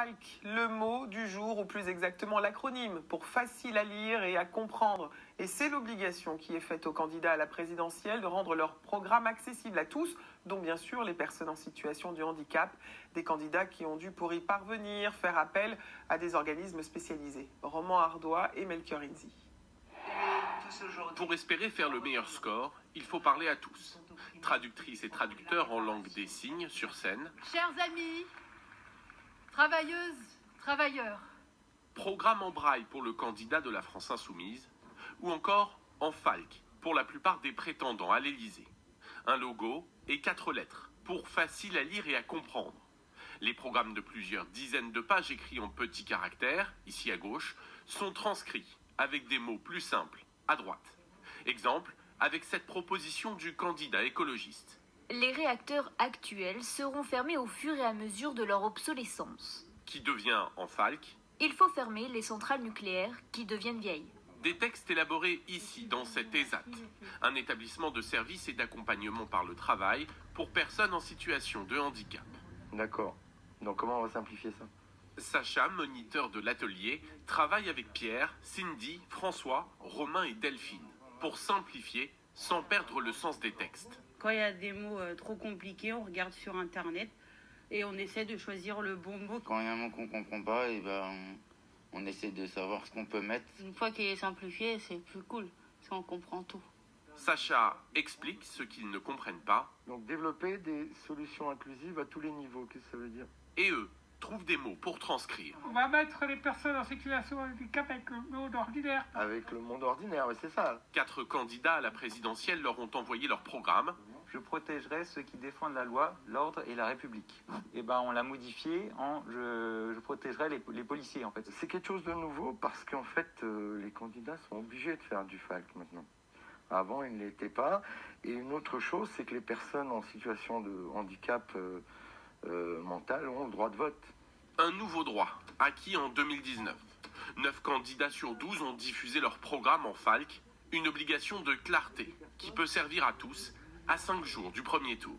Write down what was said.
FALC, le mot du jour, ou plus exactement l'acronyme, pour facile à lire et à comprendre. Et c'est l'obligation qui est faite aux candidats à la présidentielle de rendre leur programme accessible à tous, dont bien sûr les personnes en situation de handicap, des candidats qui ont dû pour y parvenir faire appel à des organismes spécialisés. Roman Ardois et Melchior Inzi. Pour espérer faire le meilleur score, il faut parler à tous. Traductrices et traducteurs en langue des signes sur scène. Chers amis, travailleuses, travailleurs. Programme en braille pour le candidat de la France Insoumise. Ou encore en FALC pour la plupart des prétendants à l'Élysée. Un logo et 4 lettres pour facile à lire et à comprendre. Les programmes de plusieurs dizaines de pages écrits en petits caractères, ici à gauche, sont transcrits avec des mots plus simples à droite. Exemple, avec cette proposition du candidat écologiste. Les réacteurs actuels seront fermés au fur et à mesure de leur obsolescence. Qui devient en FALC. Il faut fermer les centrales nucléaires qui deviennent vieilles. Des textes élaborés ici, dans cet ESAT, un établissement de services et d'accompagnement par le travail pour personnes en situation de handicap. D'accord. Donc comment on va simplifier ça ? Sacha, moniteur de l'atelier, travaille avec Pierre, Cindy, François, Romain et Delphine pour simplifier sans perdre le sens des textes. Quand il y a des mots trop compliqués, on regarde sur Internet et on essaie de choisir le bon mot. Quand il y a un mot qu'on ne comprend pas, on essaie de savoir ce qu'on peut mettre. Une fois qu'il est simplifié, c'est plus cool, parce qu'on comprend tout. Sacha explique ce qu'ils ne comprennent pas. Donc développer des solutions inclusives à tous les niveaux, qu'est-ce que ça veut dire ? Et eux trouvent des mots pour transcrire. On va mettre les personnes en situation de handicap avec le monde ordinaire. Avec le monde ordinaire, mais c'est ça. 4 candidats à la présidentielle leur ont envoyé leur programme. Je protégerai ceux qui défendent la loi, l'ordre et la République. Et on l'a modifié en je protégerai les policiers en fait. C'est quelque chose de nouveau parce qu'en fait les candidats sont obligés de faire du FALC maintenant. Avant ils ne l'étaient pas. Et une autre chose, c'est que les personnes en situation de handicap mental ont le droit de vote. Un nouveau droit, acquis en 2019. 9 candidats sur 12 ont diffusé leur programme en FALC, une obligation de clarté qui peut servir à tous à 5 jours du premier tour.